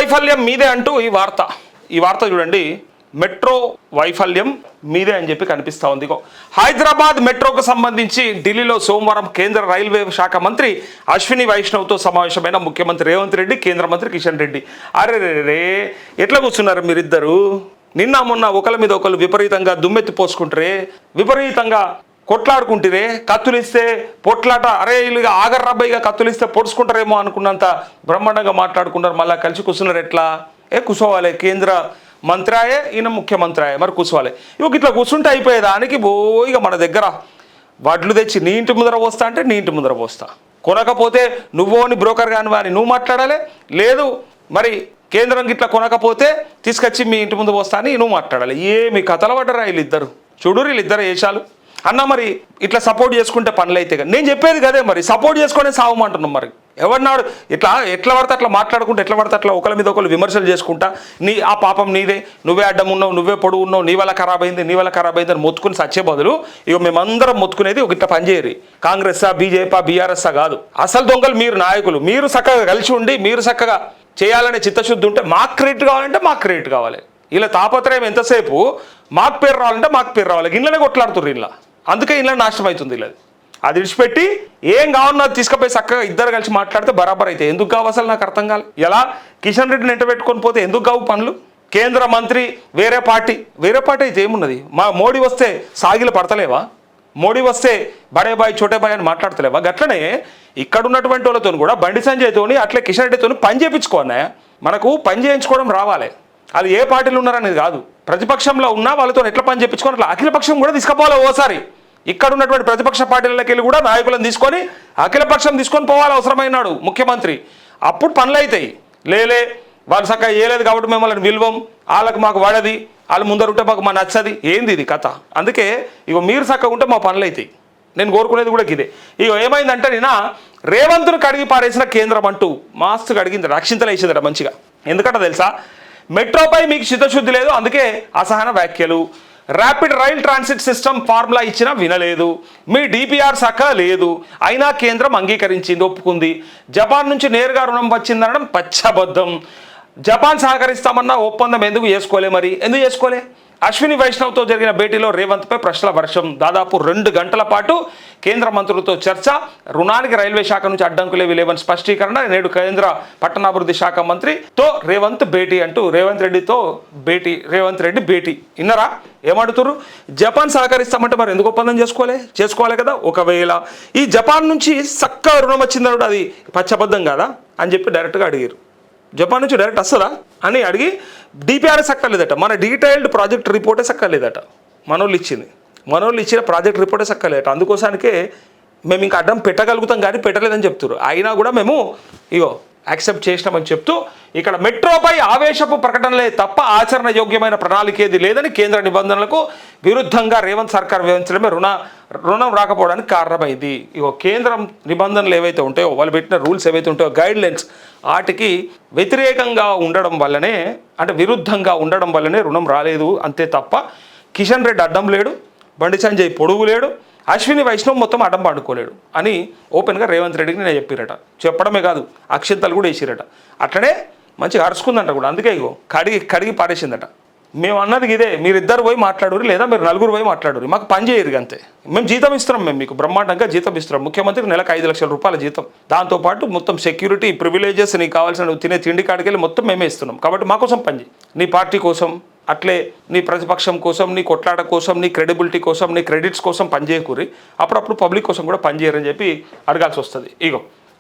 వైఫల్యం మీదే అంటూ ఈ వార్త చూడండి. మెట్రో వైఫల్యం మీదే అని చెప్పి కనిపిస్తూ ఉంది. హైదరాబాద్ మెట్రోకు సంబంధించి ఢిల్లీలో సోమవారం కేంద్ర రైల్వే శాఖ మంత్రి అశ్విని వైష్ణవ్తో సమావేశమైన ముఖ్యమంత్రి రేవంత్ రెడ్డి, కేంద్ర మంత్రి కిషన్ రెడ్డి. అరే రే ఎట్లా కూర్చున్నారు మీరిద్దరు? నిన్న మొన్న ఒకరి మీద ఒకరు విపరీతంగా దుమ్మెత్తి పోసుకుంటారే, విపరీతంగా కొట్లాడుకుంటారే, కత్తులిస్తే పొట్లాట, అరే ఇల్లుగా ఆగర్రబ్బాయిగా కత్తులిస్తే పొడుచుకుంటారేమో అనుకున్నంత బ్రహ్మాండంగా మాట్లాడుకుంటారు. మళ్ళీ కలిసి కూర్చున్నారు. ఎట్లా కూర్చోవాలి? కేంద్ర మంత్రాయే, ఈయన ముఖ్యమంత్రాయే, మరి కూర్చోవాలి. ఇట్లా కూర్చుంటే అయిపోయేదానికి ఇక మన దగ్గర వడ్లు తెచ్చి నీ ఇంటి ముందర పోస్తా అంటే నీ ఇంటి ముందర పోస్తా, కొనకపోతే నువ్వోని బ్రోకర్ కాని వాని నువ్వు మాట్లాడాలి, లేదు మరి కేంద్రం ఇట్లా కొనకపోతే తీసుకొచ్చి మీ ఇంటి ముందు పోస్తా అని నువ్వు మాట్లాడాలి. ఏమి కథలు పడ్డరా వీళ్ళిద్దరు? చూడు వీళ్ళిద్దరు వేషాలు అన్న. మరి ఇట్లా సపోర్ట్ చేసుకుంటే పనులు అయితే కదా నేను చెప్పేది కదే. మరి సపోర్ట్ చేసుకునే సావమంటున్నాం. మరి ఎవరినాడు ఎట్లా పడితే అట్లా మాట్లాడుకుంటా, ఎట్లా పడితే అట్లా ఒకరి మీద ఒకరు విమర్శలు చేసుకుంటా, ఆ పాపం నీదే, నువ్వే అడ్డం ఉన్నావు, నువ్వే పొడుగు ఉన్నావు, నీ వల్ల ఖరాబ్ అయింది అని మొత్తుకుని సచ్చే బదులు మేమందరం మొత్తుకునేది ఇట్లా పనిచేయరు. కాంగ్రెస్సా, బీజేపీ, బీఆర్ఎస్సా కాదు. అసలు దొంగలు మీరు, నాయకులు మీరు చక్కగా కలిసి ఉండి మీరు చక్కగా చేయాలనే చిత్తశుద్ధి ఉంటే మాకు క్రెడిట్ కావాలంటే మాకు క్రెడిట్ కావాలి. ఇలా తాపత్రయం ఎంతసేపు మాకు పేరు రావాలంటే మాకు పేరు రావాలి. ఇళ్ళనే కొట్లాడుతుర్రు ఇలా, అందుకే ఇలా నాశనం అవుతుంది. ఇలా అది విడిచిపెట్టి ఏం కావాలన్నా తీసుకుపోయి చక్కగా ఇద్దరు కలిసి మాట్లాడితే బరాబర్ అయితే. ఎందుకు కావు అసలు నాకు అర్థం కాదు. ఎలా కిషన్ రెడ్డిని ఎంట పెట్టుకొని పోతే ఎందుకు కావు పనులు? కేంద్ర మంత్రి వేరే పార్టీ అయితే ఏమున్నది? మోడీ వస్తే సాగిలు పడతలేవా? మోడీ వస్తే బడే బాయ్ చోటే బాయ్ అని మాట్లాడతలేవా? గట్లనే ఇక్కడ ఉన్నటువంటి వాళ్ళతో కూడా బండి సంజయ్తోని అట్లే కిషన్ రెడ్డితో పని చేయించుకోన్నాయా? మనకు పని చేయించుకోవడం రావాలి. అది ఏ పార్టీలు ఉన్నారనేది కాదు. ప్రతిపక్షంలో ఉన్నా వాళ్ళతో ఎట్లా పని చేయించుకోవాలి, అట్లా అఖిలపక్షం కూడా తీసుకుపోవాలి. ఓసారి ఇక్కడ ఉన్నటువంటి ప్రతిపక్ష పార్టీలకి వెళ్ళి కూడా నాయకులను తీసుకొని అఖిలపక్షం తీసుకొని పోవాలి అవసరమైనాడు ముఖ్యమంత్రి. అప్పుడు పనులు అవుతాయి. లేలే వాళ్ళు చక్కగా చేయలేదు కాబట్టి మిమ్మల్ని విలువం, వాళ్ళకి మాకు వాడది, వాళ్ళు ముందరుంటే మాకు నచ్చది. ఏంది ఇది కథ? అందుకే మీరు చక్కగా ఉంటే మా పనులు అవుతాయి. నేను కోరుకునేది కూడా ఇదే. ఏమైందంటే నిన్న రేవంత్ను కడిగి పారేసిన కేంద్రం అంటూ మాస్తు కడిగింది, రక్షింతలు వేసిందట మంచిగా. ఎందుకంటే తెలుసా, మెట్రోపై మీకు చిత్తశుద్ధి లేదు, అందుకే అసహన వ్యాఖ్యలు. Rapid rail transit system formula ఇచ్చినా వినలేదు, మీ డిపిఆర్ శాఖ లేదు, అయినా కేంద్రం అంగీకరించింది, ఒప్పుకుంది. జపాన్ నుంచి నేరుగా రుణం వచ్చిందనడం పచ్చబద్ధం. జపాన్ సహకరిస్తామన్న ఒప్పందం ఎందుకు చేసుకోలే? మరి ఎందుకు చేసుకోలే? అశ్విని వైష్ణవ్తో జరిగిన భేటీలో రేవంత్పై ప్రశ్నల వర్షం. దాదాపు 2 గంటల పాటు కేంద్ర మంత్రులతో చర్చ. రుణానికి రైల్వే శాఖ నుంచి అడ్డంకులేవి లేవని స్పష్టీకరణ. నేడు కేంద్ర పట్టణాభివృద్ధి శాఖ మంత్రితో రేవంత్ భేటీ అంటూ రేవంత్ రెడ్డి భేటీ. విన్నరా ఏమడుతురు? జపాన్ సహకరిస్తామంటే మరి ఎందుకు ఒప్పందం చేసుకోవాలి కదా. ఒకవేళ ఈ జపాన్ నుంచి చక్కగా రుణం వచ్చిందన్నాడు, అది పచ్చబద్ధం కాదా అని చెప్పి డైరెక్ట్గా అడిగారు. జపాన్ నుంచి డైరెక్ట్ వస్తుందా అని అడిగి డిపిఆర్ఎస్ సక్కలేదట, మన డీటెయిల్డ్ ప్రాజెక్ట్ రిపోర్టే సక్కలేదట. మనోళ్ళు ఇచ్చిన ప్రాజెక్ట్ రిపోర్టే సక్కలేదట. అందుకోసానికే మేము ఇంకా అడ్డం పెట్టగలుగుతాం కానీ పెట్టలేదని చెప్తారు. అయినా కూడా మేము యాక్సెప్ట్ చేసినామని చెప్తూ ఇక్కడ మెట్రోపై ఆవేశపు ప్రకటనలే తప్ప ఆచరణ యోగ్యమైన ప్రణాళిక ఏది లేదని కేంద్ర నిబంధనలకు విరుద్ధంగా రేవంత్ సర్కార్ వ్యవహరించడమే రుణం రాకపోవడానికి కారణమైంది. కేంద్రం నిబంధనలు ఏవైతే ఉంటాయో, వాళ్ళు పెట్టిన రూల్స్ ఏవైతే ఉంటాయో, గైడ్ లైన్స్, వాటికి వ్యతిరేకంగా ఉండడం వల్లనే, అంటే విరుద్ధంగా ఉండడం వల్లనే రుణం రాలేదు అంతే తప్ప కిషన్ రెడ్డి అడ్డం లేడు, బండి సంజయ్ పొడుగు లేడు, అశ్విని వైష్ణవ్ మొత్తం అడ్డం పండుకోలేడు అని ఓపెన్గా రేవంత్ రెడ్డికి నేను చెప్పడమే కాదు, అక్షింతలు కూడా వేసిరట. అట్లనే మంచిగా అరుచుకుందంట కూడా. అందుకే కడిగి పారేసిందట. మేము అన్నది ఇదే, మీరిద్దరు పోయి మాట్లాడురు, లేదా మీరు 4 పోయి మాట్లాడురు, మాకు పని చేయరు అంతే. మేము జీతం ఇస్తున్నాం, మేము మీకు బ్రహ్మాండంగా జీతం ఇస్తున్నాం. ముఖ్యమంత్రికి నెలకు 5 లక్షల రూపాయల జీతం, దాంతోపాటు మొత్తం సెక్యూరిటీ, ప్రివిలేజెస్, నీకు కావాల్సిన నువ్వు తినే తిండి కాడికి వెళ్ళి మొత్తం మేమే ఇస్తున్నాం. కాబట్టి మా కోసం పని చేయి, నీ పార్టీ కోసం, అట్లే నీ ప్రతిపక్షం కోసం, నీ కొట్లాట కోసం, నీ క్రెడిబిలిటీ కోసం, నీ క్రెడిట్స్ కోసం పనిచేయకూరి, అప్పుడప్పుడు పబ్లిక్ కోసం కూడా పనిచేయరని చెప్పి అడగాల్సి వస్తుంది.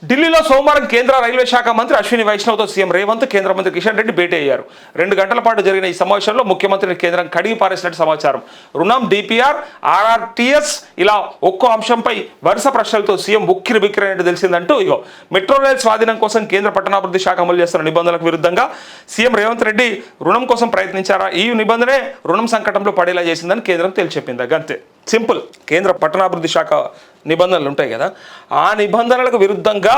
ఢిల్లీలో సోమవారం కేంద్ర రైల్వే శాఖ మంత్రి అశ్విని వైష్ణవ్తో సీఎం రేవంత్, కేంద్ర మంత్రి కిషన్ రెడ్డి భేటీ అయ్యారు. 2 గంటల పాటు జరిగిన ఈ సమావేశంలో ముఖ్యమంత్రిని కేంద్రం కడిగి పారేసినట్టు సమాచారం. రుణం, డిపిఆర్, ఆర్ఆర్టీఎస్ ఇలా ఒక్కో అంశంపై వరుస ప్రశ్నలతో సీఎం ఉక్కిరి బిక్కిరైనట్టు తెలిసిందంటూ మెట్రో రైల్ స్వాధీనం కోసం కేంద్ర పట్టణాభివృద్ధి శాఖ అమలు చేస్తున్న నిబంధనలకు విరుద్ధంగా సీఎం రేవంత్ రెడ్డి రుణం కోసం ప్రయత్నించారా? ఈ నిబంధనే రుణం సంకటంలో పడేలా చేసిందని కేంద్రం తేల్చెప్పింది. అంతే సింపుల్. కేంద్ర పట్టణాభివృద్ధి శాఖ నిబంధనలు ఉంటాయి కదా, ఆ నిబంధనలకు విరుద్ధంగా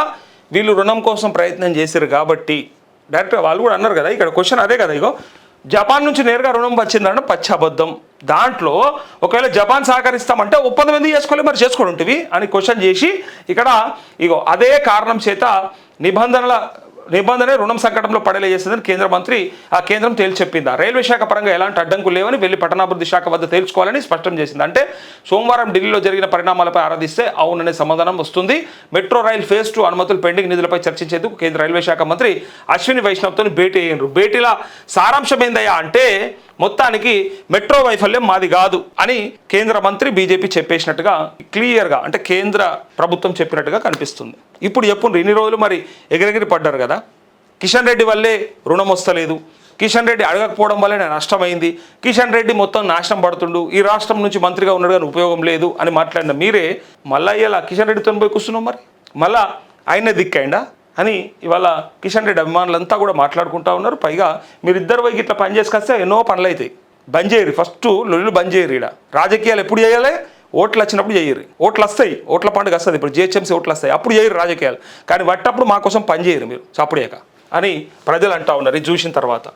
వీళ్ళు రుణం కోసం ప్రయత్నం చేశారు కాబట్టి డైరెక్ట్గా వాళ్ళు కూడా అన్నారు కదా. ఇక్కడ క్వశ్చన్ అదే కదా, జపాన్ నుంచి నేరుగా రుణం వచ్చిందన్న పచ్చబద్ధం. దాంట్లో ఒకవేళ జపాన్ సహకరిస్తామంటే ఒప్పందం ఎందుకు చేసుకోవాలి, మరి చేసుకోండి ఉంటుంది అని క్వశ్చన్ చేసి ఇక్కడ అదే కారణం చేత నిబంధనల నిబంధన రుణం సంకటంలో పడేలా చేస్తుందని కేంద్రం తేల్చి చెప్పింది. రైల్వే శాఖ పరంగా ఎలాంటి అడ్డంకులు లేవని వెళ్లి పట్టణాభివృద్ధి శాఖ వద్ద తేల్చుకోవాలని స్పష్టం చేసింది. అంటే సోమవారం ఢిల్లీలో జరిగిన పరిణామాలపై ఆరాధిస్తే అవుననే సమాధానం వస్తుంది. మెట్రో రైల్ ఫేజ్ 2 అనుమతులు పెండింగ్ నిధులపై చర్చించేందుకు కేంద్ర రైల్వే శాఖ మంత్రి అశ్విని వైష్ణవ్తో భేటీ అయ్యారు. భేటీల సారాంశం ఏందయ్యా అంటే మొత్తానికి మెట్రో వైఫల్యం మాది కాదు అని కేంద్ర మంత్రి బీజేపీ చెప్పేసినట్టుగా క్లియర్గా, అంటే కేంద్ర ప్రభుత్వం చెప్పినట్టుగా కనిపిస్తుంది. ఇప్పుడు చెప్పుండ్రు, ఇన్ని రోజులు మరి ఎగిరెగిరి పడ్డారు కదా, కిషన్ రెడ్డి వల్లే రుణం వస్తలేదు, కిషన్ రెడ్డి అడగకపోవడం వల్లే నష్టమైంది, కిషన్ రెడ్డి మొత్తం నాశనం పడుతుండు, ఈ రాష్ట్రం నుంచి మంత్రిగా ఉన్నాడు కానీ ఉపయోగం లేదు అని మాట్లాడిన మీరే మళ్ళీ ఇలా కిషన్ రెడ్డితో పోయి కూర్చున్నాం, మరి మళ్ళా ఆయనే దిక్కైందా అని ఇవాళ కిషన్ రెడ్డి అభిమానులంతా కూడా మాట్లాడుకుంటా ఉన్నారు. పైగా మీరిద్దరు పోయి ఇట్లా పని చేసుకొస్తే ఎన్నో పనులు అవుతాయి. బంద్ చేయరు, ఫస్ట్ లొల్లు బంద్ చేయరు. ఇక్కడ రాజకీయాలు ఎప్పుడు చేయాలి? ఓట్లు వచ్చినప్పుడు చేయరు. ఓట్లు వస్తాయి, ఓట్ల పండుగ వస్తుంది, ఇప్పుడు జిహెచ్ఎంసీ ఓట్లు వస్తాయి, అప్పుడు చేయరు రాజకీయాలు. కానీ వట్టప్పుడు మా కోసం పని చేయరు మీరు చప్పుడేక అని ప్రజలు అంటా ఉన్నారు ఇది చూసిన తర్వాత.